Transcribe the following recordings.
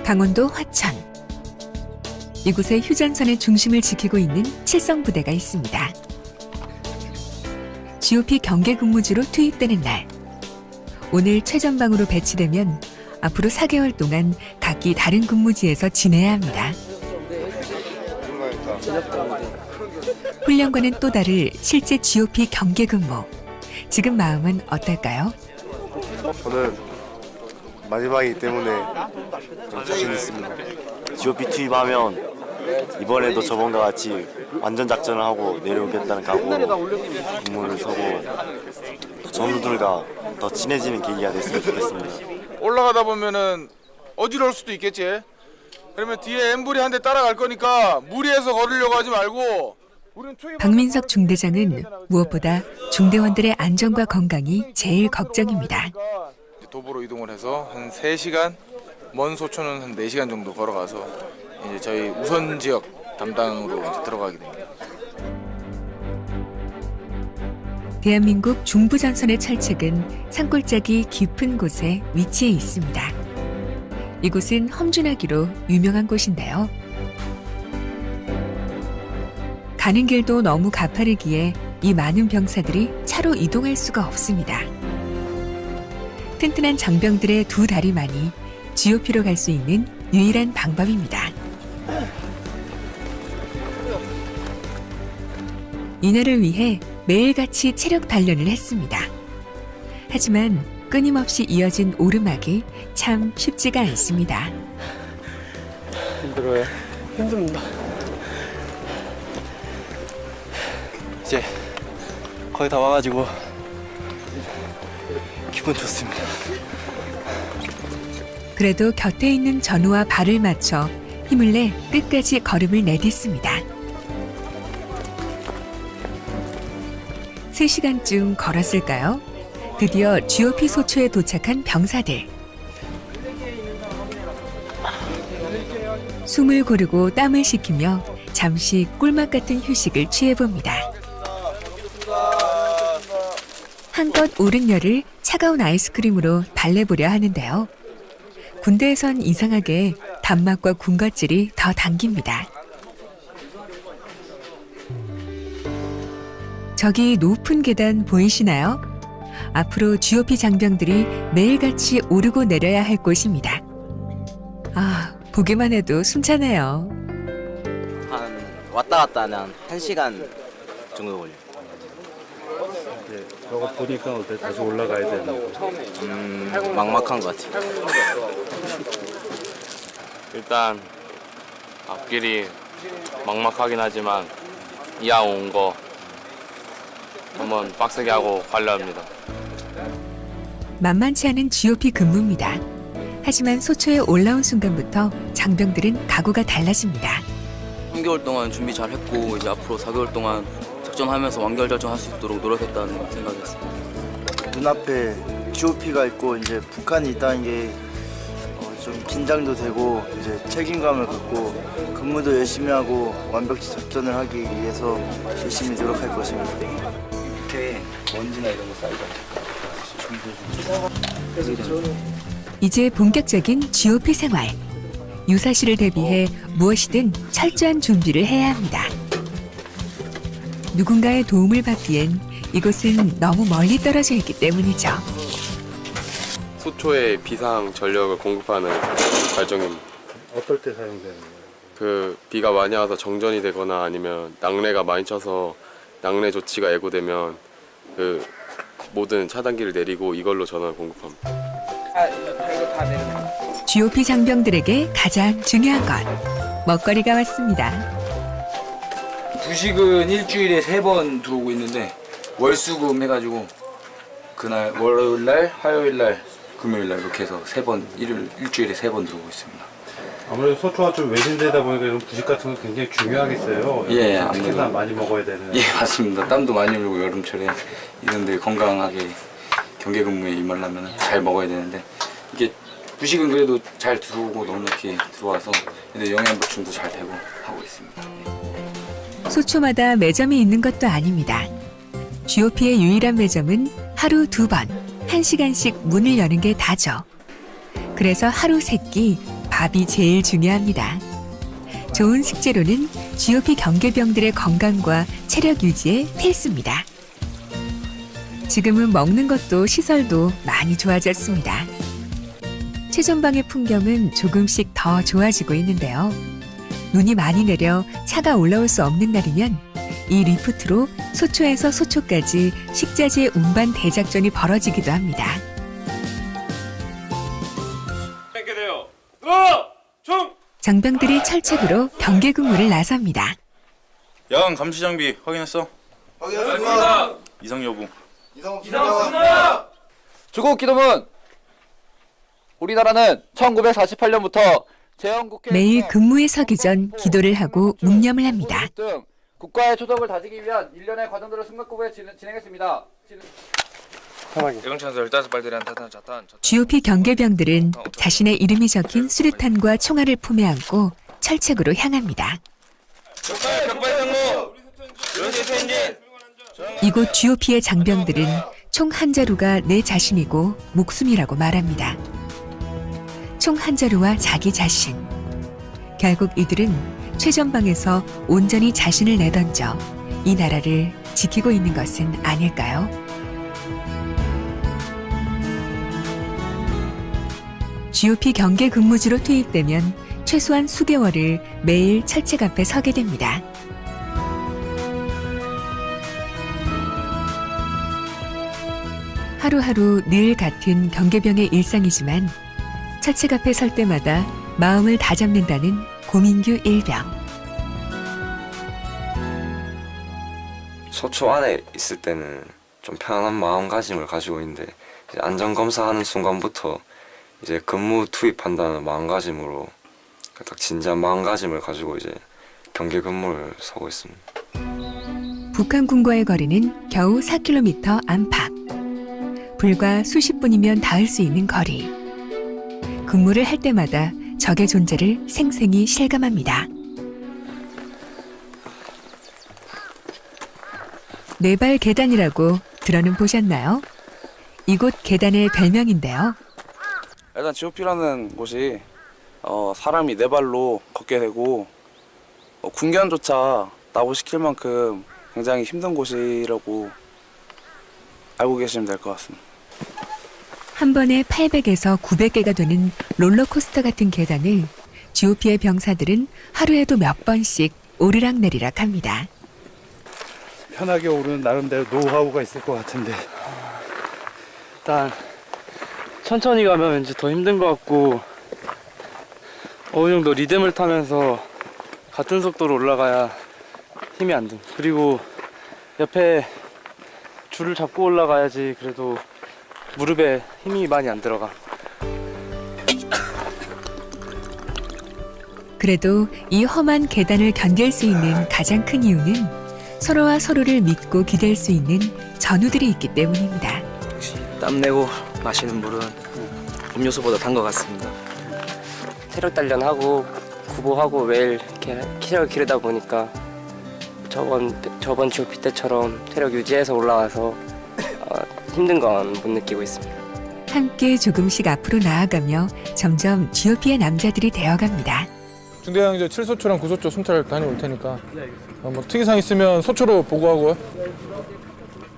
강원도 화천. 이곳에 휴전선의 중심을 지키고 있는 칠성부대가 있습니다. GOP 경계근무지로 투입되는 날. 오늘 최전방으로 배치되면 앞으로 4개월 동안 각기 다른 근무지에서 지내야 합니다. 훈련과는 또 다를 실제 GOP 경계근무. 지금 마음은 어떨까요? 저는 마지막이기 때문에 좀 자신 있습니다. GOP 투입하면 이번에도 저번과 같이 완전 작전을 하고 내려오겠다는 각오로 군무를 서고 전우들과 더 친해지는 계기가 됐으면 좋겠습니다. 올라가다 보면은 어지러울 수도 있겠지. 그러면 뒤에 엠불이 한 대 따라갈 거니까 무리해서 걸으려고 하지 말고. 박민석 중대장은 무엇보다 중대원들의 안전과 건강이 제일 걱정입니다. 도보로 이동을 해서 한 3시간, 먼 소초는 한 4시간 정도 걸어가서 이제 저희 우선 지역 담당으로 이제 들어가게 됩니다. 대한민국 중부전선의 철책은 산골짜기 깊은 곳에 위치해 있습니다. 이곳은 험준하기로 유명한 곳인데요. 가는 길도 너무 가파르기에 이 많은 병사들이 차로 이동할 수가 없습니다. 튼튼한 장병들의 두 다리만이 GOP로 갈 수 있는 유일한 방법입니다. 이날을 위해 매일같이 체력 단련을 했습니다. 하지만 끊임없이 이어진 오르막이 참 쉽지가 않습니다. 힘들어요? 힘듭니다. 이제 거의 다 와가지고 기분 좋습니다. 그래도 곁에 있는 전우와 발을 맞춰 힘을 내 끝까지 걸음을 내딛습니다. 3시간쯤 걸었을까요? 드디어 GOP 소초에 도착한 병사들. 숨을 고르고 땀을 식히며 잠시 꿀맛 같은 휴식을 취해봅니다. 한껏 오른 열을 차가운 아이스크림으로 달래보려 하는데요. 군대에선 이상하게 단맛과 군것질이 더 당깁니다. 저기 높은 계단 보이시나요? 앞으로 GOP 장병들이 매일같이 오르고 내려야 할 곳입니다. 아, 보기만 해도 숨차네요. 한 왔다 갔다 한 1시간 정도 걸려요. 저거 보니까 어때? 다시 올라가야 되는 거. 막막한 것 같아요. 일단 앞길이 막막하긴 하지만 이왕 온 거 한번 빡세게 하고 가려 합니다. 만만치 않은 GOP 근무입니다. 하지만 소초에 올라온 순간부터 장병들은 각오가 달라집니다. 3개월 동안 준비 잘 했고 이제 앞으로 4개월 동안 작전하면서 완결 작전할 수 있도록 노력했다는 생각이었습니다. 눈앞에 GOP가 있고 이제 북한이 있다는 게 좀 긴장도 되고 이제 책임감을 갖고 근무도 열심히 하고 완벽히 작전을 하기 위해서 열심히 노력할 것입니다. 밑에 먼지나 이런 거 쌓이죠. 이제 본격적인 GOP 생활. 유사시를 대비해 무엇이든 철저한 준비를 해야 합니다. 누군가의 도움을 받기엔 이곳은 너무 멀리 떨어져 있기 때문이죠. 소초에 비상 전력을 공급하는 발전기입니다. 어떨 때 사용되는 거예요? 비가 많이 와서 정전이 되거나 아니면 낙뢰가 많이 쳐서 낙뢰 조치가 예고되면 모든 차단기를 내리고 이걸로 전원을 공급합니다. GOP 장병들에게 가장 중요한 것. 먹거리가 왔습니다. 부식은 일주일에 3번 들어오고 있는데 월수금 해가지고 그날 월요일날, 화요일날, 금요일날 이렇게 해서 3번 일주일에 3번 들어오고 있습니다. 아무래도 소초가 좀 외진되다 보니까 이런 부식 같은 거 굉장히 중요하겠어요. 예, 특히나 아무래도. 많이 먹어야 되는. 예, 맞습니다. 땀도 많이 흘리고 여름철에 이런데 건강하게 경계 근무에 임하려면 잘 먹어야 되는데 이게 부식은 그래도 잘 들어오고 넉넉히 들어와서 근데 영양 보충도 잘 되고 하고 있습니다. 소초마다 매점이 있는 것도 아닙니다. GOP의 유일한 매점은 하루 2번, 1시간씩 문을 여는 게 다죠. 그래서 하루 3끼 밥이 제일 중요합니다. 좋은 식재료는 GOP 경계병들의 건강과 체력 유지에 필수입니다. 지금은 먹는 것도 시설도 많이 좋아졌습니다. 최전방의 풍경은 조금씩 더 좋아지고 있는데요. 눈이 많이 내려 차가 올라올 수 없는 날이면 이 리프트로 소초에서 소초까지 식자재 운반 대작전이 벌어지기도 합니다. 장병들이 철책으로 경계 근무를 나섭니다. 야간 감시 장비 확인했어? 확인했습니다. 이상 여부. 조국 기도문. 우리나라는 1948년부터 제헌국회 매일 근무에 서기 전 기도를 하고 묵념을 합니다. 등 국가의 초덕을 다지기 위한 일련의 과정들을 숨가쁘게 진행했습니다. 예강찬서 15발들이한 자탄. GOP 경계병들은 자신의 이름이 적힌 수류탄과 총알을 품에 안고 철책으로 향합니다. 이곳 GOP의 장병들은 총 한 자루가 내 자신이고 목숨이라고 말합니다. 총 한 자루와 자기 자신. 결국 이들은 최전방에서 온전히 자신을 내던져 이 나라를 지키고 있는 것은 아닐까요? GOP 경계 근무지로 투입되면 최소한 수개월을 매일 철책 앞에 서게 됩니다. 하루하루 늘 같은 경계병의 일상이지만 철책 앞에 설 때마다 마음을 다잡는다는 고민규 일병. 소초 안에 있을 때는 좀 편안한 마음가짐을 가지고 있는데 이제 안전검사하는 순간부터 이제 근무 투입한다는 마음가짐으로 딱 진지한 마음가짐을 가지고 이제 경계 근무를 서고 있습니다. 북한군과의 거리는 겨우 4km 안팎. 불과 수십 분이면 닿을 수 있는 거리. 근무를 할 때마다 적의 존재를 생생히 실감합니다. 네발 계단이라고 들어는 보셨나요? 이곳 계단의 별명인데요. 일단 GOP라는 곳이 사람이 네 발로 걷게 되고 군견조차 나고시킬 만큼 굉장히 힘든 곳이라고 알고 계시면 될 것 같습니다. 한 번에 800에서 900개가 되는 롤러코스터 같은 계단을 GOP의 병사들은 하루에도 몇 번씩 오르락내리락 합니다. 편하게 오르는 나름대로 노하우가 있을 것 같은데 일단 천천히 가면 왠지 더 힘든 것 같고 어느 정도 리듬을 타면서 같은 속도로 올라가야 힘이 안 든. 그리고 옆에 줄을 잡고 올라가야지 그래도 무릎에 힘이 많이 안 들어가. 그래도 이 험한 계단을 견딜 수 있는 가장 큰 이유는 서로와 서로를 믿고 기댈 수 있는 전우들이 있기 때문입니다. 땀내고 마시는 물은 음료수보다 단 것 같습니다. 체력 단련하고 구보하고 매일 이렇게 체력을 기르다 보니까 저번 GOP 때처럼 체력 유지해서 올라와서 힘든 건 못 느끼고 있습니다. 함께 조금씩 앞으로 나아가며 점점 GOP의 남자들이 되어갑니다. 중대장 이제 7소초랑 9소초 순찰 다녀올 테니까 뭐 특이사항 있으면 소초로 보고하고요.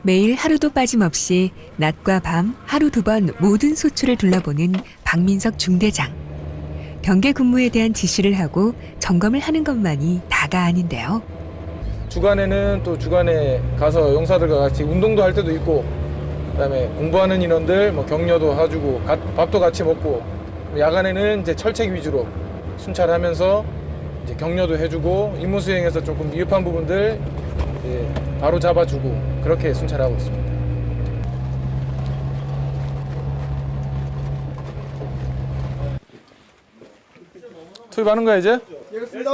매일 하루도 빠짐없이 낮과 밤 하루 2번 모든 소초를 둘러보는 박민석 중대장. 경계 근무에 대한 지시를 하고 점검을 하는 것만이 다가 아닌데요. 주간에는 또 주간에 가서 용사들과 같이 운동도 할 때도 있고, 그다음에 공부하는 인원들 뭐 격려도 해주고 밥도 같이 먹고, 야간에는 이제 철책 위주로 순찰하면서 이제 격려도 해주고 임무 수행에서 조금 미흡한 부분들 이제 바로 잡아주고 그렇게 순찰하고 있습니다. 투입하는 거야 이제? 예, 그렇습니다.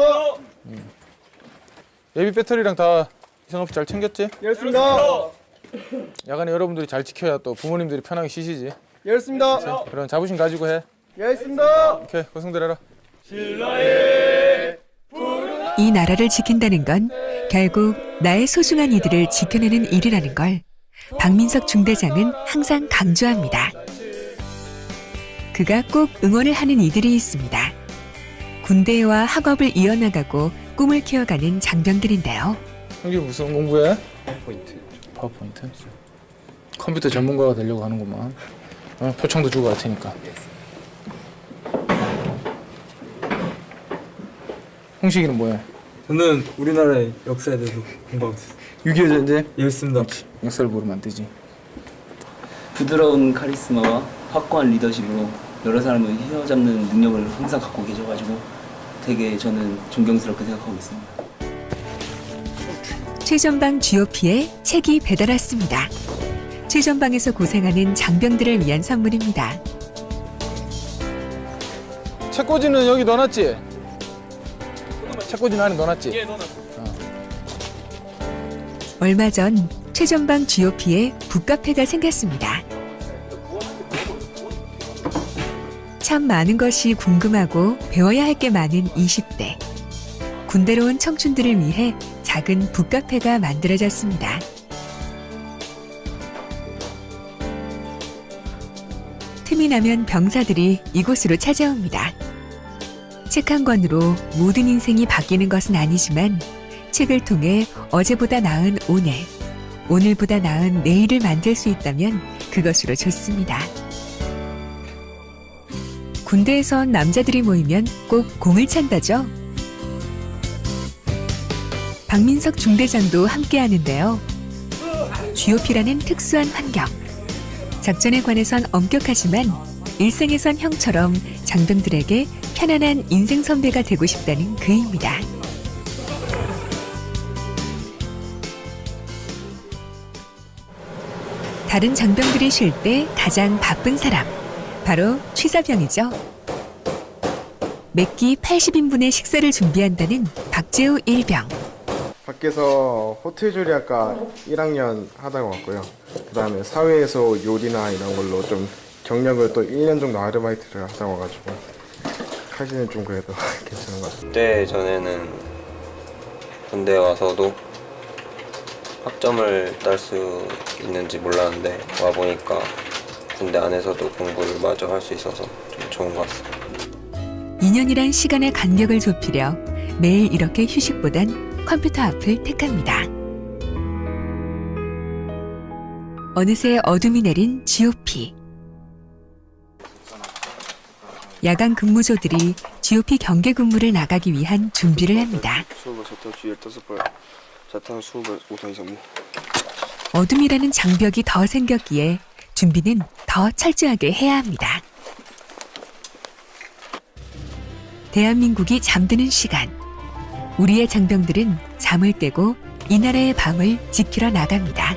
예비 배터리랑 다 이상 없이 잘 챙겼지? 예, 그렇습니다. 야간에 여러분들이 잘 지켜야 또 부모님들이 편하게 쉬시지. 예, 그렇습니다. 그런 자부심 가지고 해. 예, 알겠습니다. 오케이, 고생들 해라. 이 나라를 지킨다는 건 결국 나의 소중한 이들을 지켜내는 일이라는 걸 박민석 중대장은 항상 강조합니다. 그가 꼭 응원을 하는 이들이 있습니다. 군대와 학업을 이어나가고 꿈을 키워가는 장병들인데요. 형님 무슨 공부해? 파워포인트. 컴퓨터 전문가가 되려고 하는구만. 표창도 주고 갈 테니까. 홍식이는 뭐야? 저는 우리나라의 역사에 대해서 공부하고 있어요. 6.25 전쟁? 예, 있습니다. 역사를 모르면 안 되지. 부드러운 카리스마와 확고한 리더십으로 여러 사람을 휘어잡는 능력을 항상 갖고 계셔가지고 되게 저는 존경스럽게 생각하고 있습니다. 최전방 GOP에 책이 배달 왔습니다. 최전방에서 고생하는 장병들을 위한 선물입니다. 책꽂이는 여기 넣어놨지? 책꽂이는 안에 넣어놨지? 예, 넣어놨어요. 얼마 전 최전방 GOP에 북카페가 생겼습니다. 참 많은 것이 궁금하고 배워야 할 게 많은 20대. 군대로 온 청춘들을 위해 작은 북카페가 만들어졌습니다. 틈이 나면 병사들이 이곳으로 찾아옵니다. 책 한 권으로 모든 인생이 바뀌는 것은 아니지만 책을 통해 어제보다 나은 오늘, 오늘보다 나은 내일을 만들 수 있다면 그것으로 좋습니다. 군대에선 남자들이 모이면 꼭 공을 찬다죠. 박민석 중대장도 함께 하는데요. GOP라는 특수한 환경. 작전에 관해선 엄격하지만 일생에선 형처럼 장병들에게 편안한 인생 선배가 되고 싶다는 그입니다. 다른 장병들이 쉴 때 가장 바쁜 사람, 바로 취사병이죠. 매끼 80인분의 식사를 준비한다는 박재우 일병. 밖에서 호텔 조리학과 1학년 하다가 왔고요. 그다음에 사회에서 요리나 이런 걸로 좀 경력을 또 1년 정도 아르바이트를 하다 와가지고 칼질은 좀 그래도 괜찮은 것 같아요. 그때 전에는 군대 와서도 학점을 딸 수 있는지 몰랐는데 와보니까 군대 안에서도 공부를 마저 할 수 있어서 좀 좋은 것 같습니다. 2년이란 시간의 간격을 좁히려 매일 이렇게 휴식보단 컴퓨터 앞을 택합니다. 어느새 어둠이 내린 GOP. 야간 근무조들이 GOP 경계 근무를 나가기 위한 준비를 합니다. 어둠이라는 장벽이 더 생겼기에 준비는 더 철저하게 해야 합니다. 대한민국이 잠드는 시간. 우리의 장병들은 잠을 깨고 이 나라의 밤을 지키러 나갑니다.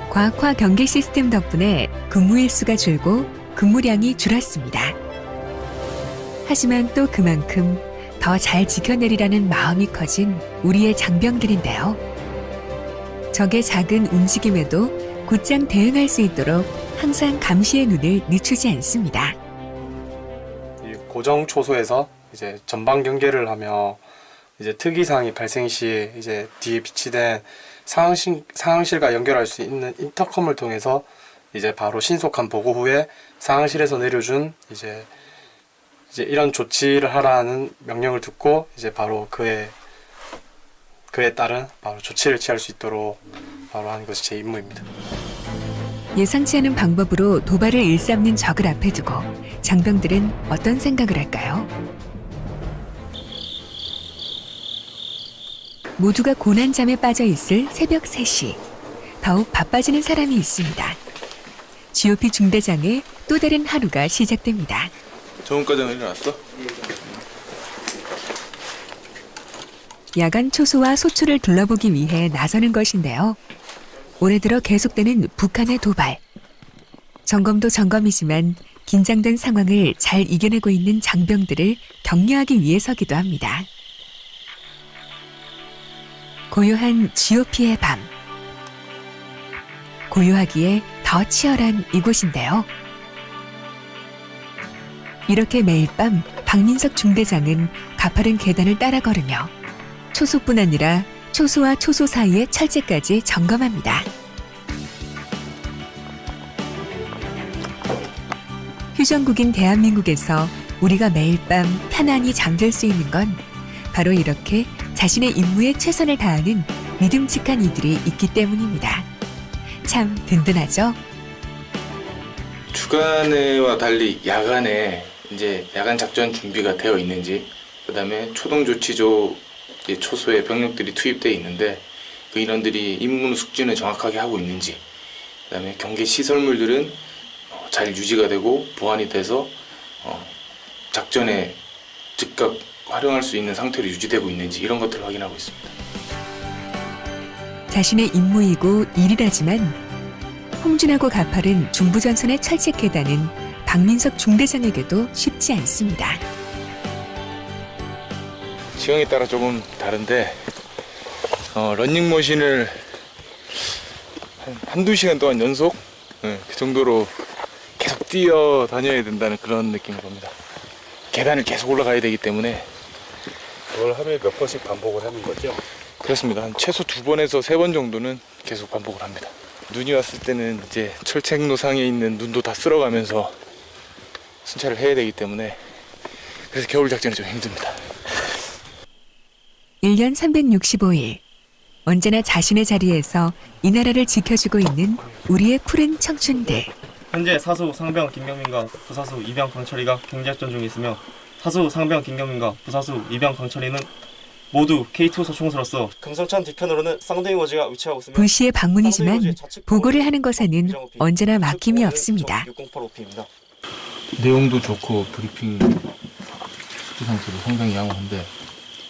과학화 경계 시스템 덕분에 근무 일수가 줄고 근무량이 줄었습니다. 하지만 또 그만큼 더 잘 지켜내리라는 마음이 커진 우리의 장병들인데요. 적의 작은 움직임에도 곧장 대응할 수 있도록 항상 감시의 눈을 늦추지 않습니다. 고정 초소에서 이제 전방 경계를 하며 이제 특이사항이 발생 시 이제 뒤에 비치된 상황실과 연결할 수 있는 인터컴을 통해서 이제 바로 신속한 보고 후에 상황실에서 내려준 이제 이런 조치를 하라는 명령을 듣고 이제 바로 그에 따른 바로 조치를 취할 수 있도록 바로 하는 것이 제 임무입니다. 예상치 않은 방법으로 도발을 일삼는 적을 앞에 두고 장병들은 어떤 생각을 할까요? 모두가 고난잠에 빠져 있을 새벽 3시. 더욱 바빠지는 사람이 있습니다. GOP 중대장의 또 다른 하루가 시작됩니다. 정훈과장은 일어났어? 야간 초소와 소초를 둘러보기 위해 나서는 것인데요. 올해 들어 계속되는 북한의 도발. 점검도 점검이지만 긴장된 상황을 잘 이겨내고 있는 장병들을 격려하기 위해서기도 합니다. 고요한 GOP의 밤. 고요하기에 더 치열한 이곳인데요. 이렇게 매일 밤 박민석 중대장은 가파른 계단을 따라 걸으며 초소뿐 아니라 초소와 초소 사이의 철제까지 점검합니다. 휴전국인 대한민국에서 우리가 매일 밤 편안히 잠들 수 있는 건 바로 이렇게 자신의 임무에 최선을 다하는 믿음직한 이들이 있기 때문입니다. 참 든든하죠? 주간에와 달리 야간에 이제 야간 작전 준비가 되어 있는지, 그다음에 초동 조치조 초소에 병력들이 투입되어 있는데 그 인원들이 임무 숙지는 정확하게 하고 있는지, 그다음에 경계 시설물들은 잘 유지가 되고 보완이 돼서 작전에 즉각 활용할 수 있는 상태로 유지되고 있는지, 이런 것들을 확인하고 있습니다. 자신의 임무이고 일이라지만 홍준하고 가팔은 중부전선에 철책해다는 박민석 중대장에게도 쉽지 않습니다. 지형에 따라 조금 다른데 러닝머신을 한두 시간 동안 연속 그 정도로 계속 뛰어 다녀야 된다는 그런 느낌을 봅니다. 계단을 계속 올라가야 되기 때문에. 그걸 하루에 몇 번씩 반복을 하는 거죠? 그렇습니다. 한 최소 2번에서 3번 정도는 계속 반복을 합니다. 눈이 왔을 때는 이제 철책 노상에 있는 눈도 다 쓸어가면서 순찰을 해야 되기 때문에, 그래서 겨울 작전이 좀 힘듭니다. 1년 365일 언제나 자신의 자리에서 이 나라를 지켜주고 있는 우리의 푸른 청춘들. 현재 사수 상병 김경민과 부사수 이병 강철이가 경작전 중에 있으며 사수 상병 김경민과 부사수 이병 강철이는 모두 K2 소총수로서 금성천 뒤편으로는 쌍둥이 워지가 위치하고 있으며 불시의 방문이지만 보고를 하는 것에는 언제나 막힘이 없습니다. 6085P입니다. 내용도 좋고 브리핑 숙지 상태도 상당히 양호한데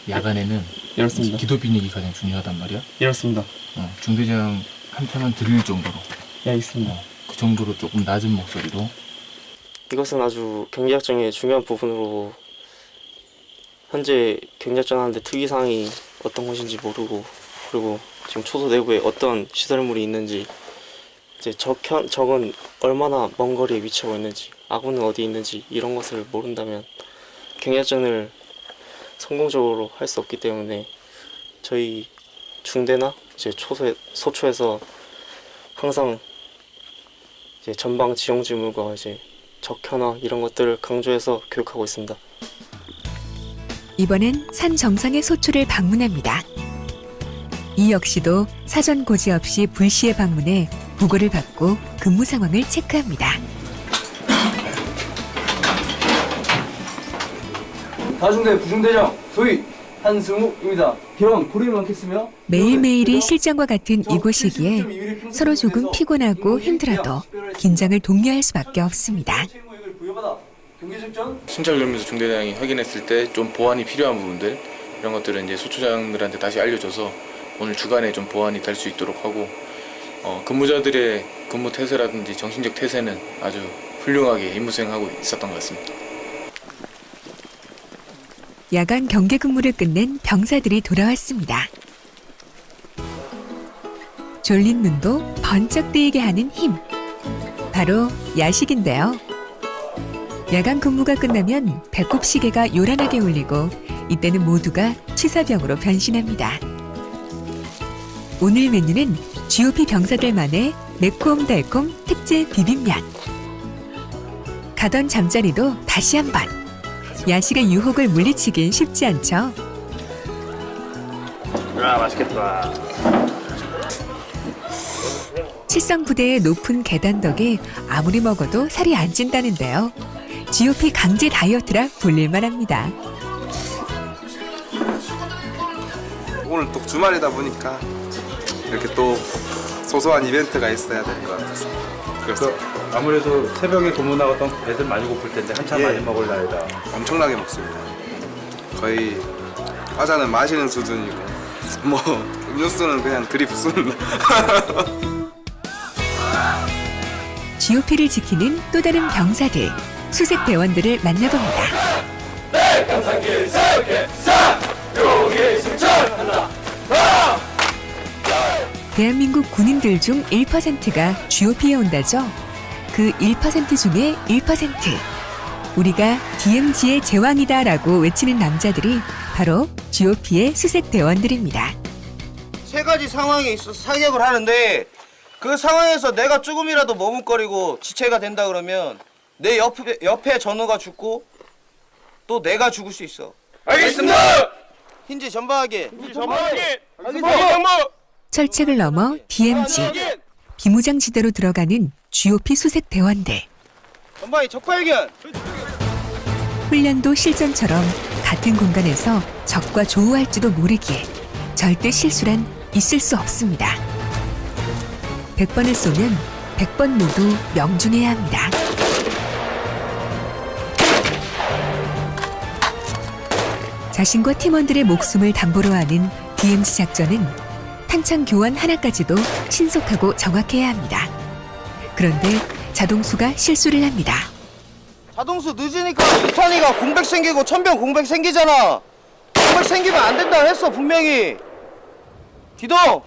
야간에는 이렇습니다. 기도 비닉이 가장 중요하단 말이야. 이렇습니다. 중대장한테만 들릴 정도로. 예, 있습니다. 그 정도로 조금 낮은 목소리로. 이것은 아주 경제작전의 중요한 부분으로 현재 경제작전 하는데 특이사항이 어떤 것인지 모르고, 그리고 지금 초소 내부에 어떤 시설물이 있는지, 이제 적은 얼마나 먼 거리에 위치하고 있는지, 아군은 어디 있는지 이런 것을 모른다면 경제작전을 성공적으로 할 수 없기 때문에 저희 중대나 이제 소초에서 항상 이제 전방 지형지물과 이제 적현화 이런 것들을 강조해서 교육하고 있습니다. 이번엔 산 정상의 소초를 방문합니다. 이 역시도 사전 고지 없이 불시에 방문해 보고를 받고 근무 상황을 체크합니다. 다중대 부중대장 소위 한승욱입니다. 비록 고립이 많겠으며 매일매일이 실전과 같은 이곳이기에 서로 조금 피곤하고 힘들어도 긴장을 독려할 수밖에 없습니다. 순찰 돌면서 중대장이 확인했을 때 좀 보완이 필요한 부분들, 이런 것들은 이제 소초장들한테 다시 알려줘서 오늘 주간에 좀 보완이 될 수 있도록 하고, 근무자들의 근무 태세라든지 정신적 태세는 아주 훌륭하게 임무 수행하고 있었던 것 같습니다. 야간 경계 근무를 끝낸 병사들이 돌아왔습니다. 졸린 눈도 번쩍 뜨이게 하는 힘. 바로 야식인데요. 야간 근무가 끝나면 배꼽 시계가 요란하게 울리고 이때는 모두가 취사병으로 변신합니다. 오늘 메뉴는 GOP 병사들만의 매콤달콤 특제 비빔면. 가던 잠자리도 다시 한번. 야식의 유혹을 물리치긴 쉽지 않죠. 맛있겠다. 칠성부대의 높은 계단 덕에 아무리 먹어도 살이 안 찐다는데요. GOP 강제 다이어트라 불릴만합니다. 오늘 또 주말이다 보니까 이렇게 또 소소한 이벤트가 있어야 될 것 같아서. 그래서 아무래도 새벽에 근무 나갔던 배들 많이 고플 텐데 한참 많이 먹을 나이다. 엄청나게 먹습니다. 거의 과자는 마시는 수준이고 뭐 음료수는 그냥 들이붓습니다. GOP를 지키는 또 다른 병사들, 수색 대원들을 만나봅니다. 네, 감상길 새롭게 싹 여기 승천한다. 대한민국 군인들 중 1%가 GOP에 온다죠. 그 1% 중에 1%. 우리가 DMZ의 제왕이다라고 외치는 남자들이 바로 GOP의 수색 대원들입니다. 세 가지 상황에 있어서 사격을 하는데 그 상황에서 내가 조금이라도 머뭇거리고 지체가 된다 그러면 내 옆에 전우가 죽고 또 내가 죽을 수 있어. 알겠습니다. 힌지 전방하게. 철책을 넘어 DMZ, 비무장지대로 들어가는 GOP 수색 대원대. 전방에 적발견. 훈련도 실전처럼 같은 공간에서 적과 조우할지도 모르기에 절대 실수란 있을 수 없습니다. 100번을 쏘면 100번 모두 명중해야 합니다. 자신과 팀원들의 목숨을 담보로 하는 DMZ 작전은 탄창 교환 하나까지도 신속하고 정확해야 합니다. 그런데 자동수가 실수를 합니다. 자동수 늦으니까 유탄이가 공백 생기고 천병 공백 생기잖아. 공백 생기면 안 된다 했어 분명히. 기동.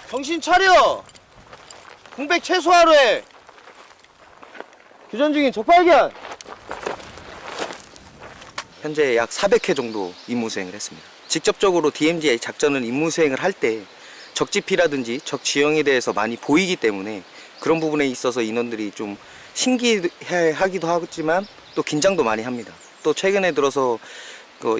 정신 차려. 공백 최소화로 해. 교전 중인 적발견. 현재 약 400회 정도 임무 수행을 했습니다. 직접적으로 DMZ 작전을 임무 수행을 할 때 적지피라든지 적 지형에 대해서 많이 보이기 때문에 그런 부분에 있어서 인원들이 좀 신기해하기도 하지만 또 긴장도 많이 합니다. 또 최근에 들어서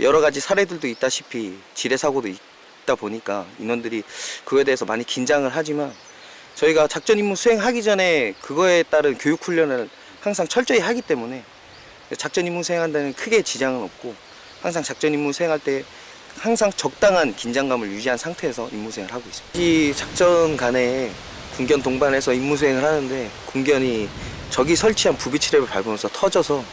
여러 가지 사례들도 있다시피 지뢰 사고도 있다 보니까 인원들이 그거에 대해서 많이 긴장을 하지만 저희가 작전 임무 수행하기 전에 그거에 따른 교육 훈련을 항상 철저히 하기 때문에 작전 임무 수행한 데는 크게 지장은 없고 항상 작전 임무 수행할 때 항상 적당한 긴장감을 유지한 상태에서 임무 수행을 하고 있습니다. 이 작전 간에 군견 동반해서 임무 수행을 하는데 군견이 적이 설치한 부비치랩을 밟으면서 터져서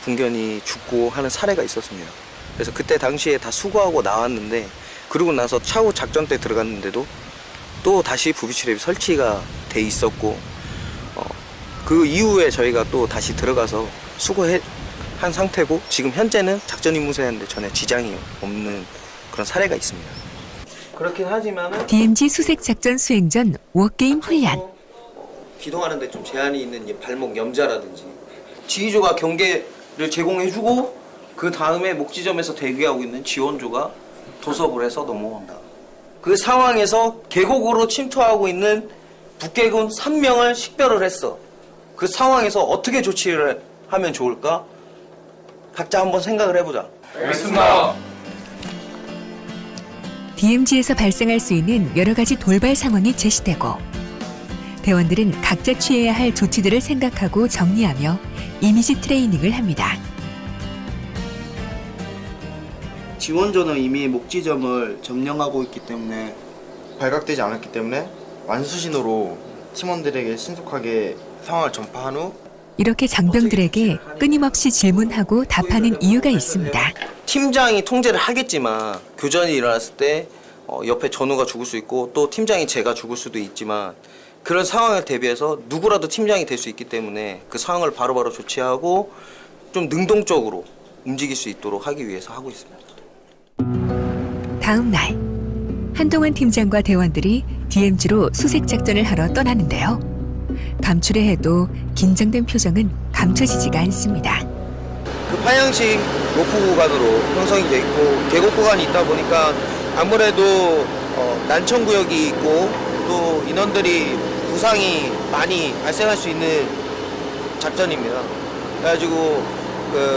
군견이 죽고 하는 사례가 있었습니다. 그래서 그때 당시에 다 수거하고 나왔는데 그러고 나서 차후 작전 때 들어갔는데도 또 다시 부비치랩이 설치가 돼 있었고 그 이후에 저희가 또 다시 들어가서 수거한 상태고 지금 현재는 작전 임무 수행하는데 전혀 지장이 없는 그런 사례가 있습니다. 그렇긴 하지만 DMZ 수색 작전 수행 전 워게임 훈련. 기동하는 데 좀 제한이 있는 발목 염자라든지 지휘조가 경계를 제공해주고 그 다음에 목지점에서 대기하고 있는 지원조가 도섭을 해서 넘어온다. 그 상황에서 계곡으로 침투하고 있는 북계군 3명을 식별을 했어. 그 상황에서 어떻게 조치를 하면 좋을까? 각자 한번 생각을 해보자. 알겠습니다. DMZ에서 발생할 수 있는 여러 가지 돌발 상황이 제시되고 대원들은 각자 취해야 할 조치들을 생각하고 정리하며 이미지 트레이닝을 합니다. 지원조는 이미 목지점을 점령하고 있기 때문에 발각되지 않았기 때문에 완수신호로 팀원들에게 신속하게 상황을 전파한 후 이렇게 장병들에게 끊임없이 질문하고 답하는 이유가 있습니다. 팀장이 통제를 하겠지만 교전이 일어났을 때 옆에 전우가 죽을 수 있고 또 팀장이 제가 죽을 수도 있지만 그런 상황을 대비해서 누구라도 팀장이 될 수 있기 때문에 그 상황을 바로바로 조치하고 좀 능동적으로 움직일 수 있도록 하기 위해서 하고 있습니다. 다음 날 한동안 팀장과 대원들이 DMZ로 수색 작전을 하러 떠나는데요. 감출해 해도 긴장된 표정은 감춰지지가 않습니다. 그 파양식 로프 구간으로 형성이 돼 있고 계곡 구간이 있다 보니까 아무래도 난청 구역이 있고 또 인원들이 부상이 많이 발생할 수 있는 작전입니다. 그래가지고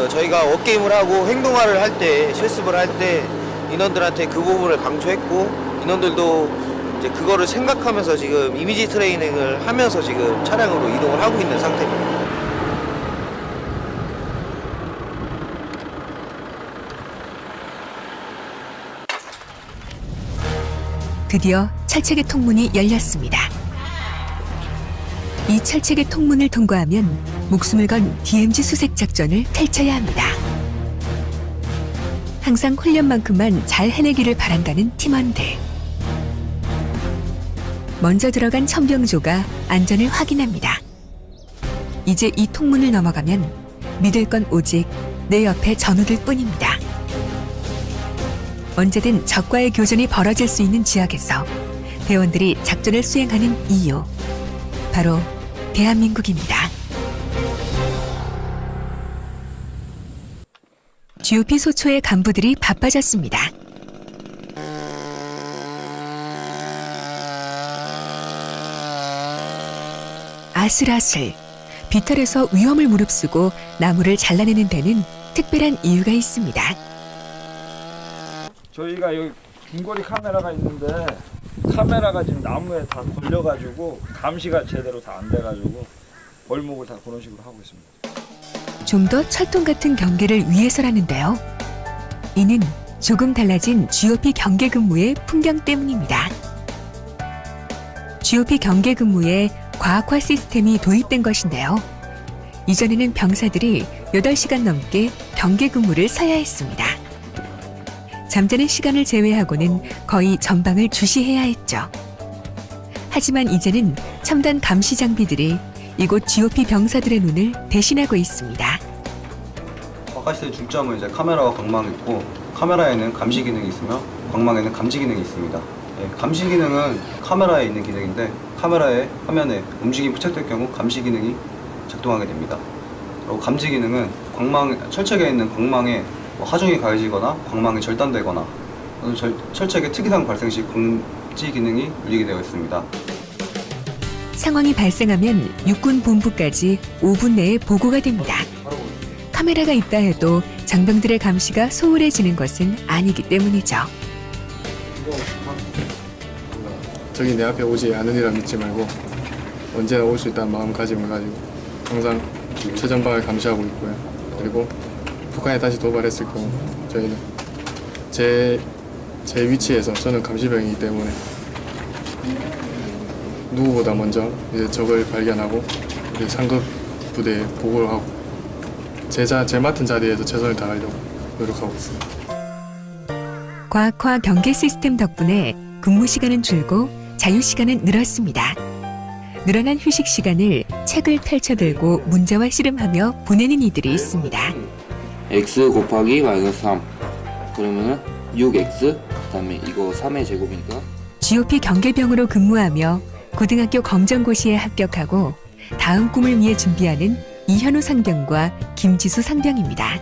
저희가 워게임을 하고 행동화를 할 때 실습을 할 때 인원들한테 그 부분을 강조했고 인원들도 이제 그거를 생각하면서 지금 이미지 트레이닝을 하면서 지금 차량으로 이동을 하고 있는 상태입니다. 드디어 철책의 통문이 열렸습니다. 이 철책의 통문을 통과하면 목숨을 건 DMZ 수색 작전을 펼쳐야 합니다. 항상 훈련만큼만 잘 해내기를 바란다는 팀원들. 먼저 들어간 천병조가 안전을 확인합니다. 이제 이 통문을 넘어가면 믿을 건 오직 내 옆에 전우들 뿐입니다. 언제든 적과의 교전이 벌어질 수 있는 지역에서 대원들이 작전을 수행하는 이유, 바로 대한민국입니다. GOP 소초의 간부들이 바빠졌습니다. 아슬아슬 비탈에서 위험을 무릅쓰고 나무를 잘라내는 데는 특별한 이유가 있습니다. 저희가 여기 중거리 카메라가 있는데 카메라가 지금 나무에 다 걸려가지고 감시가 제대로 다 안 돼가지고 벌목을 다 그런 식으로 하고 있습니다. 좀 더 철통 같은 경계를 위해서라는데요. 이는 조금 달라진 GOP 경계 근무의 풍경 때문입니다. GOP 경계 근무에 과학화 시스템이 도입된 것인데요. 이전에는 병사들이 8시간 넘게 경계 근무를 서야 했습니다. 잠자는 시간을 제외하고는 거의 전방을 주시해야 했죠. 하지만 이제는 첨단 감시 장비들이 이곳 GOP 병사들의 눈을 대신하고 있습니다. 과학시스템 중점은 이제 카메라와 광망이 있고, 카메라에는 감시 기능이 있으며 광망에는 감지 기능이 있습니다. 감시 기능은 카메라에 있는 기능인데, 카메라의 화면에 움직임이 포착될 경우 감시 기능이 작동하게 됩니다. 그리고 감지 기능은 철책에 있는 광망에 하중이 가해지거나 광망이 절단되거나 철책의 특이사항 발생 시 감지 기능이 눌리게 되어 있습니다. 상황이 발생하면 육군 본부까지 5분 내에 보고가 됩니다. 카메라가 있다 해도 장병들의 감시가 소홀해지는 것은 아니기 때문이죠. 저기 내 앞에 오지 않으리라 믿지 말고 언제나 올 수 있다는 마음가짐을 가지고 항상 최전방을 감시하고 있고요. 그리고 북한에 다시 도발했을 경우 저희는 제 위치에서 저는 감시병이기 때문에 누구보다 먼저 이제 적을 발견하고 이제 상급 부대에 보고를 하고 제 맡은 자리에서 최선을 다하려고 노력하고 있습니다. 과학화 경계 시스템 덕분에 근무 시간은 줄고 자유 시간은 늘었습니다. 늘어난 휴식 시간을 책을 펼쳐들고 문제와 씨름하며 보내는 이들이 있습니다. x 곱하기 마이너스 3 그러면은 6x 그다음에 이거 3의 제곱이니까 GOP 경계병으로 근무하며 고등학교 검정고시에 합격하고 다음 꿈을 위해 준비하는 이현우 상병과 김지수 상병입니다.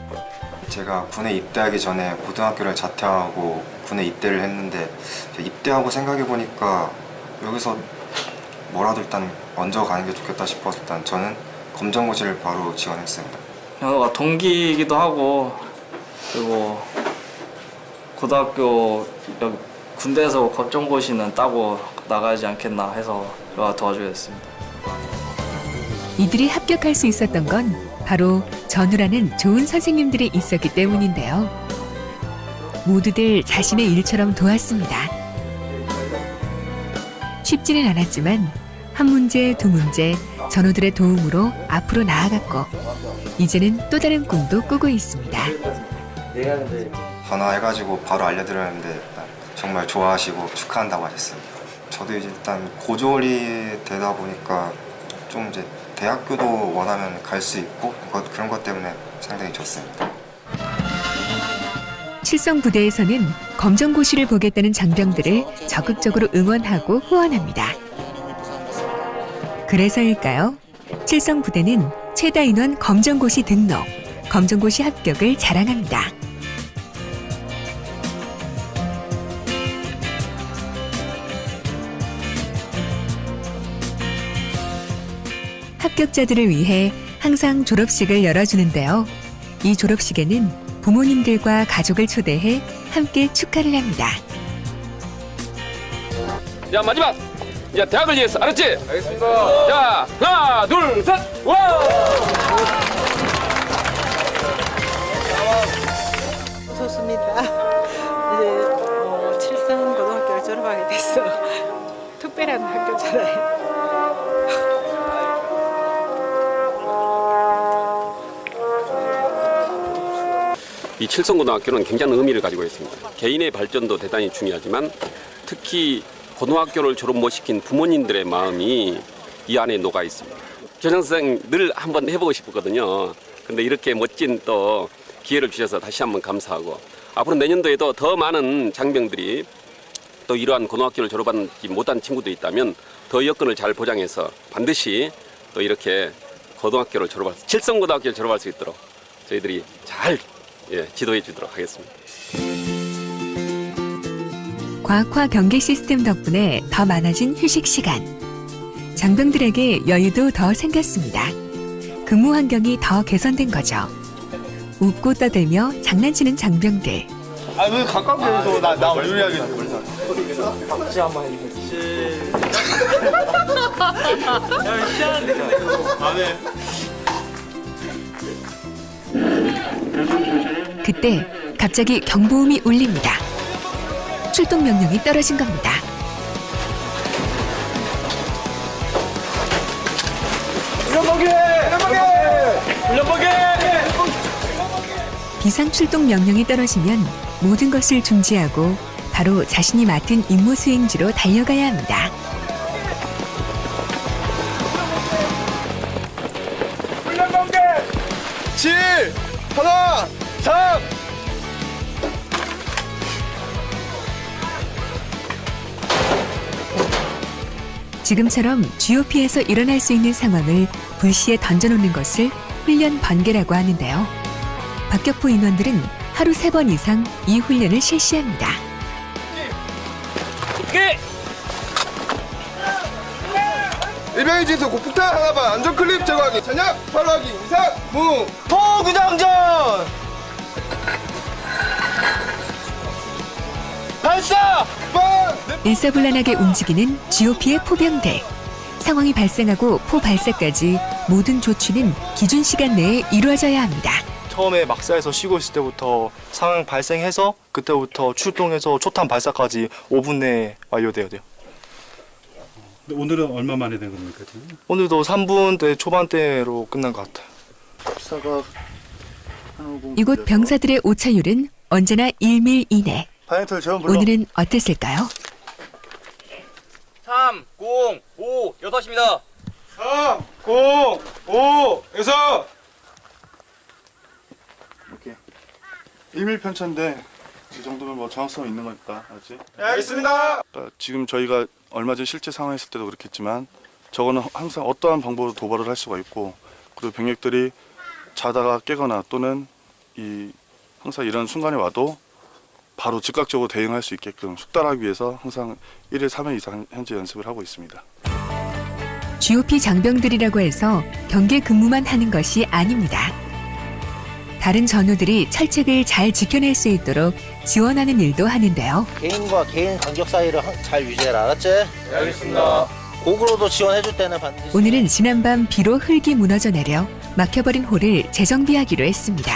제가 군에 입대하기 전에 고등학교를 자퇴하고 군에 입대를 했는데 입대하고 생각해보니까 여기서 뭐라도 일단 먼저 가는 게 좋겠다 싶어서 일단 저는 검정고시를 바로 지원했습니다. 현우가 동기이기도 하고 그리고 고등학교 여기 군대에서 검정고시는 따고 나가지 않겠나 해서 제가 도와주게 됐습니다. 이들이 합격할 수 있었던 건 바로 전우라는 좋은 선생님들이 있었기 때문인데요. 모두들 자신의 일처럼 도왔습니다. 쉽지는 않았지만 한 문제, 두 문제 전우들의 도움으로 앞으로 나아갔고 이제는 또 다른 꿈도 꾸고 있습니다. 전화해가지고 바로 알려드렸는데 정말 좋아하시고 축하한다고 하셨습니다. 저도 이제 일단 고졸이 되다 보니까 좀 이제 대학교도 원하면 갈 수 있고 그런 것 때문에 상당히 좋습니다. 칠성부대에서는 검정고시를 보겠다는 장병들을 적극적으로 응원하고 후원합니다. 그래서일까요? 칠성부대는 최다 인원 검정고시 등록, 검정고시 합격을 자랑합니다. 합격자들을 위해 항상 졸업식을 열어주는데요. 이 졸업식에는 부모님들과 가족을 초대해 함께 축하를 합니다. 야 마지막 야 대학을 위해서 알았지? 알겠습니다. 자 하나 둘 셋 와! 좋습니다. 이제 칠성고등학교를 졸업하게 됐어. 특별한 학교잖아요. 이 칠성고등학교는 굉장한 의미를 가지고 있습니다. 개인의 발전도 대단히 중요하지만 특히 고등학교를 졸업 못 시킨 부모님들의 마음이 이 안에 녹아 있습니다. 교장선생 늘 한번 해보고 싶었거든요. 근데 이렇게 멋진 또 기회를 주셔서 다시 한번 감사하고 앞으로 내년도에도 더 많은 장병들이 또 이러한 고등학교를 졸업하지 못한 친구도 있다면 더 여건을 잘 보장해서 반드시 또 이렇게 고등학교를 칠성고등학교를 졸업할 수 있도록 저희들이 잘 지도해 주도록 하겠습니다. 과학화 경계 시스템 덕분에 더 많아진 휴식 시간. 장병들에게 여유도 더 생겼습니다. 근무 환경이 더 개선된 거죠. 웃고 떠들며 장난치는 장병들. 아, 왜 가깝게 해서 나 유리하게. 박지 한번 해주세요. 그때 갑자기 경보음이 울립니다. 출동 명령이 떨어진 겁니다. 비상 출동 명령이 떨어지면 모든 것을 중지하고 바로 자신이 맡은 임무 수행지로 달려가야 합니다. 훈련 번개 7, 하나, 3. 지금처럼 GOP에서 일어날 수 있는 상황을 불시에 던져놓는 것을 훈련 번개라고 하는데요. 박격포 인원들은 하루 3번 이상 이 훈련을 실시합니다. 일병의 진수 고폭탄 하나반 안전 클립 제거하기 잔약 바로 하기 이상 무 포구장전 발사 일사불란하게 움직이는 GOP의 포병대. 상황이 발생하고 포 발사까지 모든 조치는 기준 시간 내에 이루어져야 합니다. 처음에 막사에서 쉬고 있을 때부터 상황 발생해서 그때부터 출동해서 초탄 발사까지 5분 내에 완료돼야 돼요. 오늘은 얼마 만에 된 겁니까 지금? 오늘도 3분대 초반대로 끝난 것 같아요. 이곳 병사들의 오차율은 언제나 1밀 이내. 파이널 재원 불러. 오늘은 어땠을까요? 3, 0, 5, 6입니다. 3, 0, 5, 6. 이렇게 1밀 편차인데 이 정도면 뭐 정확성은 있는 거니까, 알지? 네, 알겠습니다. 그러니까 지금 저희가 얼마 전 실제 상황했을 때도 그렇겠지만 저거는 항상 어떠한 방법으로 도발을 할 수가 있고, 그리고 병력들이 자다가 깨거나 또는 항상 이런 순간에 와도 바로 즉각적으로 대응할 수 있게끔 숙달하기 위해서 항상 1일 3회 이상 현재 연습을 하고 있습니다. GOP 장병들이라고 해서 경계 근무만 하는 것이 아닙니다. 다른 전우들이 철책을 잘 지켜낼 수 있도록 지원하는 일도 하는데요. 개인과 개인 간격 사이를 잘 유지해라, 알았지? 네, 알겠습니다. 고구로도 지원해줄 때는 반드시. 오늘은 지난밤 비로 흙이 무너져 내려 막혀버린 홀을 재정비하기로 했습니다.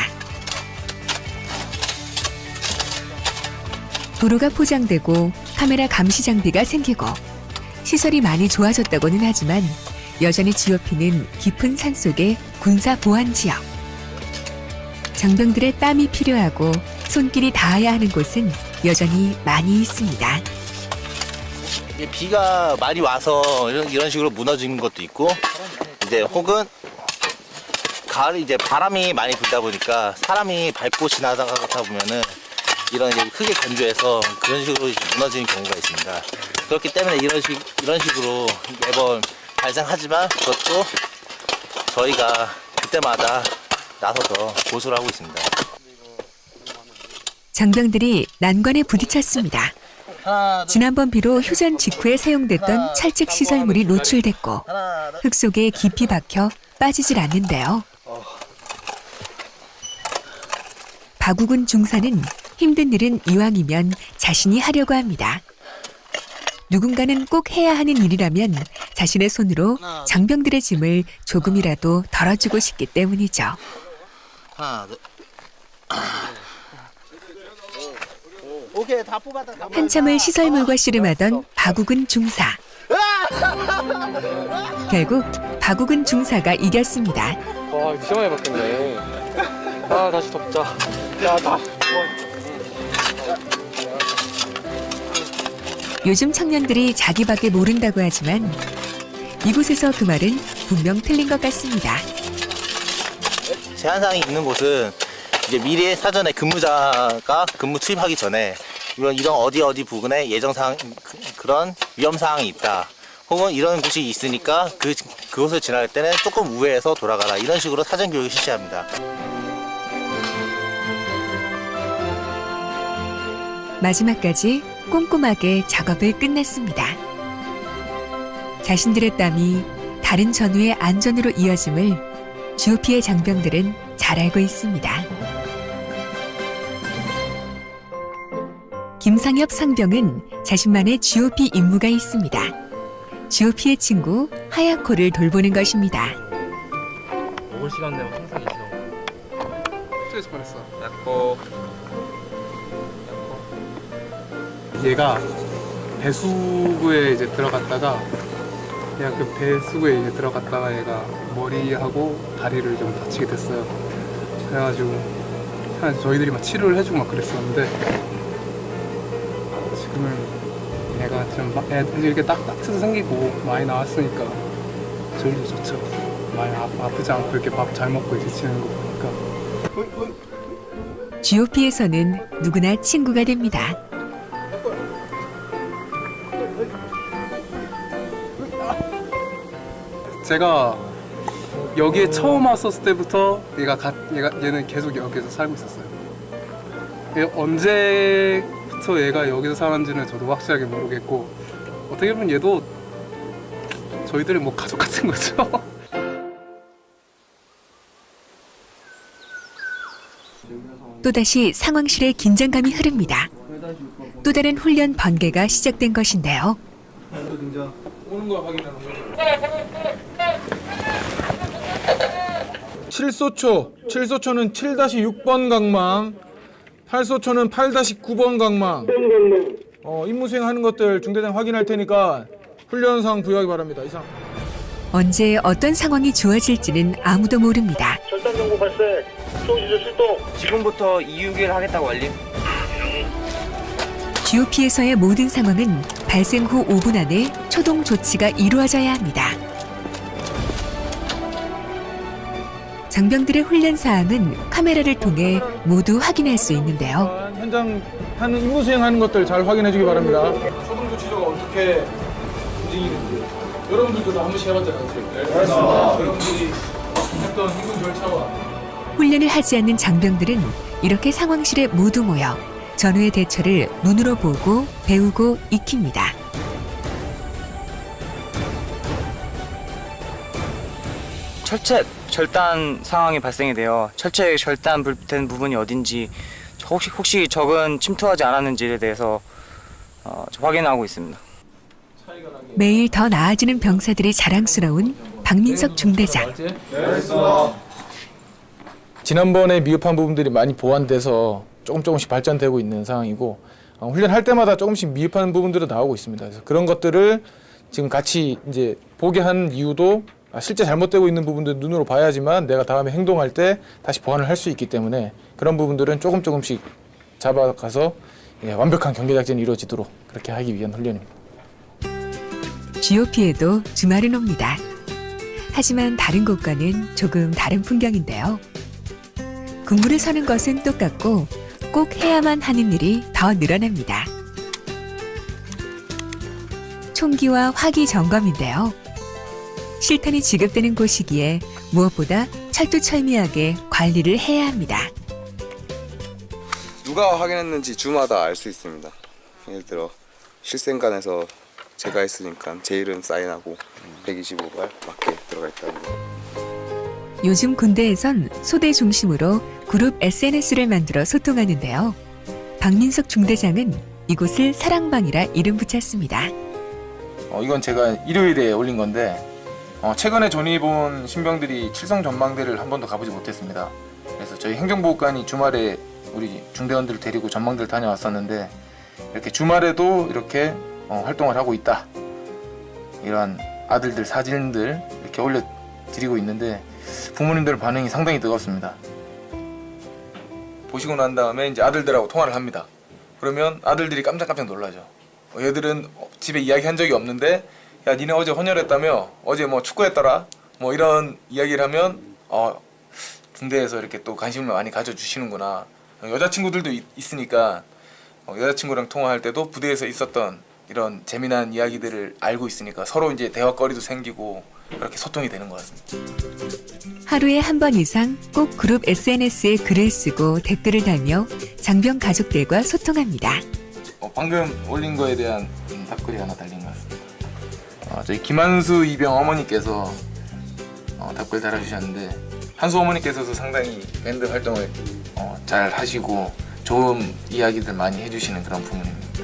도로가 포장되고 카메라 감시 장비가 생기고 시설이 많이 좋아졌다고는 하지만 여전히 GOP는 깊은 산속의 군사 보안 지역. 장병들의 땀이 필요하고 손길이 닿아야 하는 곳은 여전히 많이 있습니다. 비가 많이 와서 이런 식으로 무너지는 것도 있고, 이제 혹은 가을 이제 바람이 많이 불다 보니까 사람이 밟고 지나가다 보면은 이런 이제 흙에 건조해서 그런 식으로 무너지는 경우가 있습니다. 그렇기 때문에 이런 식으로 매번 발생하지만 그것도 저희가 그때마다 나서서 고수를 하고 있습니다. 장병들이 난관에 부딪혔습니다. 지난번 비로 휴전 직후에 사용됐던 철책 시설물이 노출됐고 흙 속에 깊이 박혀 빠지질 않는데요. 박우근 중사는 힘든 일은 이왕이면 자신이 하려고 합니다. 누군가는 꼭 해야 하는 일이라면 자신의 손으로 장병들의 짐을 조금이라도 덜어주고 싶기 때문이죠. 하나, 둘. 오케이, 다 뽑았다. 한참을 시설물과 씨름하던 박우근 중사. 결국 박우근 중사가 이겼습니다. 와, 이거 시원하게 바뀌네. 아, 다시 덮자. 야, 다. 요즘 청년들이 자기밖에 모른다고 하지만 이곳에서 그 말은 분명 틀린 것 같습니다. 제한사항이 있는 곳은 이제 미리 사전에 근무자가 근무 투입하기 전에 이런 어디 부근에 예정사항 그런 위험사항이 있다. 혹은 이런 곳이 있으니까 그곳을 지날 때는 조금 우회해서 돌아가라. 이런 식으로 사전 교육을 실시합니다. 마지막까지 꼼꼼하게 작업을 끝냈습니다. 자신들의 땀이 다른 전우의 안전으로 이어짐을 GOP의 장병들은 잘 알고 있습니다. 김상엽 상병은 자신만의 GOP 임무가 있습니다. GOP의 친구 하야코를 돌보는 것입니다. 먹을 시간 되면 항상 있어. 스트레스 받았어. 야코. 얘가 배수구에 이제 들어갔다가 그냥 그 배수구에 이제 들어갔다가 얘가 머리하고 다리를 좀 다치게 됐어요. 그래가지고 그냥 저희들이 막 치료를 해주고 막 그랬었는데 지금은 얘가 좀 이렇게 딱딱해서 생기고 많이 나왔으니까 저희도 좋죠. 많이 아프지 않고 이렇게 밥 잘 먹고 이제 지내는 거 보니까. GOP에서는 누구나 친구가 됩니다. 제가 여기에 처음 왔었을 때부터 얘는 계속 여기서 살고 있었어요. 언제부터 얘가 여기서 살았는지는 저도 확실하게 모르겠고 어떻게 보면 얘도 저희들의 뭐 가족 같은 거죠. 또다시 상황실에 긴장감이 흐릅니다. 또 다른 훈련 번개가 시작된 것인데요. 오는 거 확인하는 거죠. 7소초는 7-6번 강망, 8소초는 8-9번 강망. 임무 수행하는 것들 중대장 확인할 테니까 훈련상 부여하기 바랍니다. 이상. 언제 어떤 상황이 좋아질지는 아무도 모릅니다. 절단 정보 발생. 총지조 출동. 지금부터 261 하겠다고 알림. GOP에서의 모든 상황은 발생 후 5분 안에 초동 조치가 이루어져야 합니다. 장병들의 훈련 사항은 카메라를 통해 모두 확인할 수 있는데요. 현장 하는 임무 수행하는 것들 잘 확인해 주기 바랍니다. 초동 조치조가 어떻게 움직이는지 여러분들도 다 한 번씩 해봤잖아요. 여러분들이 했던 임무 절차와 훈련을 하지 않는 장병들은 이렇게 상황실에 모두 모여 전후의 대처를 눈으로 보고 배우고 익힙니다. 철책 절단 상황이 발생이 되어 철책 절단된 부분이 어딘지 혹시 적은 침투하지 않았는지에 대해서 확인하고 있습니다. 매일 더 나아지는 병사들이 자랑스러운 박민석 중대장. 지난번에 미흡한 부분들이 많이 보완돼서 조금씩 발전되고 있는 상황이고 훈련할 때마다 조금씩 미흡한 부분들이 나오고 있습니다. 그래서 그런 것들을 지금 같이 이제 보게 한 이유도 실제 잘못되고 있는 부분들 눈으로 봐야지만 내가 다음에 행동할 때 다시 보완을 할 수 있기 때문에 그런 부분들은 조금씩 잡아가서 완벽한 경계 작전이 이루어지도록 그렇게 하기 위한 훈련입니다. GOP에도 주말은 옵니다. 하지만 다른 곳과는 조금 다른 풍경인데요. 근무를 서는 것은 똑같고 꼭 해야만 하는 일이 더 늘어납니다. 총기와 화기 점검인데요. 실탄이 지급되는 곳이기에 무엇보다 철두철미하게 관리를 해야 합니다. 누가 확인했는지 주마다 알 수 있습니다. 예를 들어 실생관에서 제가 했으니까 제 이름 사인하고 125발 맞게 들어가 있다는 거. 요즘 군대에선 소대 중심으로 그룹 SNS를 만들어 소통하는데요. 박민석 중대장은 이곳을 사랑방이라 이름 붙였습니다. 이건 제가 일요일에 올린 건데 최근에 전입온 신병들이 칠성 전망대를 한 번도 가보지 못했습니다. 그래서 저희 행정보호관이 주말에 우리 중대원들을 데리고 전망대를 다녀왔었는데 이렇게 주말에도 이렇게 활동을 하고 있다. 이러한 아들들 사진들 이렇게 올려드리고 있는데 부모님들 반응이 상당히 뜨겁습니다. 보시고 난 다음에 이제 아들들하고 통화를 합니다. 그러면 아들들이 깜짝깜짝 놀라죠. 얘들은 집에 이야기한 적이 없는데 야 니네 어제 헌혈했다며? 어제 뭐 축구했더라? 뭐 이런 이야기를 하면 중대에서 이렇게 또 관심을 많이 가져주시는구나. 여자친구들도 있으니까 여자친구랑 통화할 때도 부대에서 있었던 이런 재미난 이야기들을 알고 있으니까 서로 이제 대화거리도 생기고 그렇게 소통이 되는 것 같습니다. 하루에 한 번 이상 꼭 그룹 SNS에 글을 쓰고 댓글을 달며 장병 가족들과 소통합니다. 방금 올린 거에 대한 답글이 하나 달린 것 같습니다. 저희 김한수 이병 어머니께서 답글 달아주셨는데 한수 어머니께서도 상당히 밴드 활동을 잘 하시고 좋은 이야기들 많이 해주시는 그런 부모님입니다.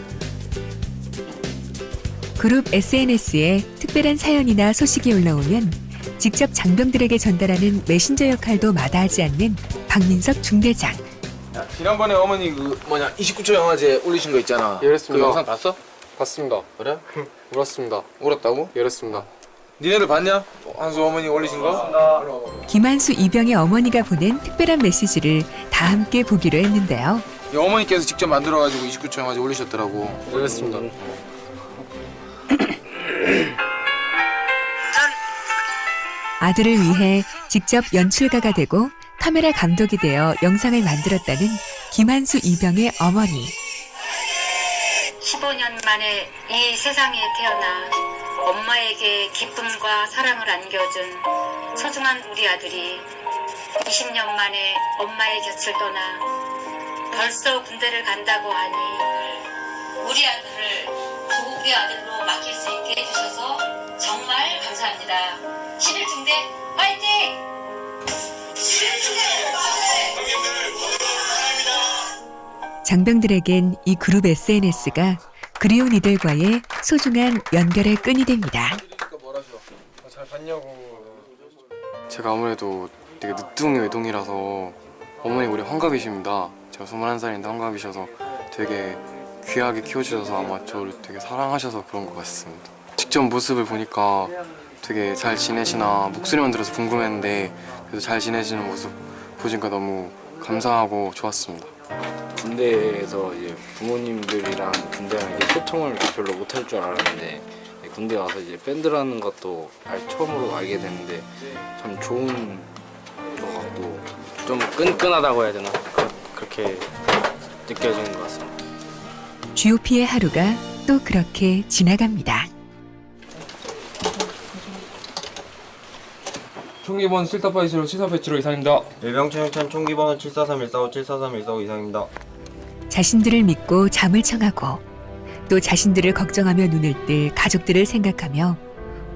그룹 SNS에 특별한 사연이나 소식이 올라오면 직접 장병들에게 전달하는 메신저 역할도 마다하지 않는 박민석 중대장. 지난번에 어머니 29초 영화제 올리신 거 있잖아. 그랬습니다. 그 영상 봤어? 봤습니다. 그래? 울었습니다. 울었다고? 그랬습니다. 니네들 봤냐? 한수 어머니 올리신 거? 김한수 이병의 어머니가 보낸 특별한 메시지를 다 함께 보기로 했는데요. 이 어머니께서 직접 만들어가지고 29초 영화제 올리셨더라고. 그랬습니다. 아들을 위해 직접 연출가가 되고 카메라 감독이 되어 영상을 만들었다는 김한수 이병의 어머니. 15년 만에 이 세상에 태어나 엄마에게 기쁨과 사랑을 안겨준 소중한 우리 아들이 20년 만에 엄마의 곁을 떠나 벌써 군대를 간다고 하니 우리 아들을 조국의 아들로 맡길 수 있게 해주셔서 정말 감사합니다. 11중대 화이팅! 11중대 화이팅! 장병들에겐 이 그룹 SNS가 그리운 이들과의 소중한 연결의 끈이 됩니다. 잘 봤냐고. 제가 아무래도 되게 늦둥이 외동이라서 어머니 우리 환갑이십니다. 제가 21살인데 환갑이셔서 되게 귀하게 키워주셔서 아마 저를 되게 사랑하셔서 그런 것 같습니다. 직접 모습을 보니까 되게 잘 지내시나 목소리만 들어서 궁금했는데 그래도 잘 지내시는 모습 보니까 너무 감사하고 좋았습니다. 군대에서 이제 부모님들이랑 군대랑 이제 소통을 별로 못할 줄 알았는데 군대 와서 이제 밴드라는 것도 처음으로 알게 됐는데 참 좋은 것 같고 좀 끈끈하다고 해야 되나 그렇게 느껴지는 것 같습니다. GOP의 하루가 또 그렇게 지나갑니다. 총기번 7-827 7487 이상입니다. 일병체육관 총기번호 743-145 743-145 이상입니다. 자신들을 믿고 잠을 청하고 또 자신들을 걱정하며 눈을 뜰 가족들을 생각하며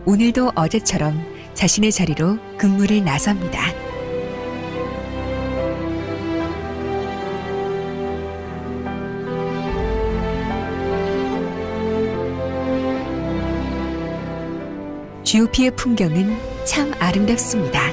오늘도 어제처럼 자신의 자리로 근무를 나섭니다. GOP의 풍경은 참 아름답습니다.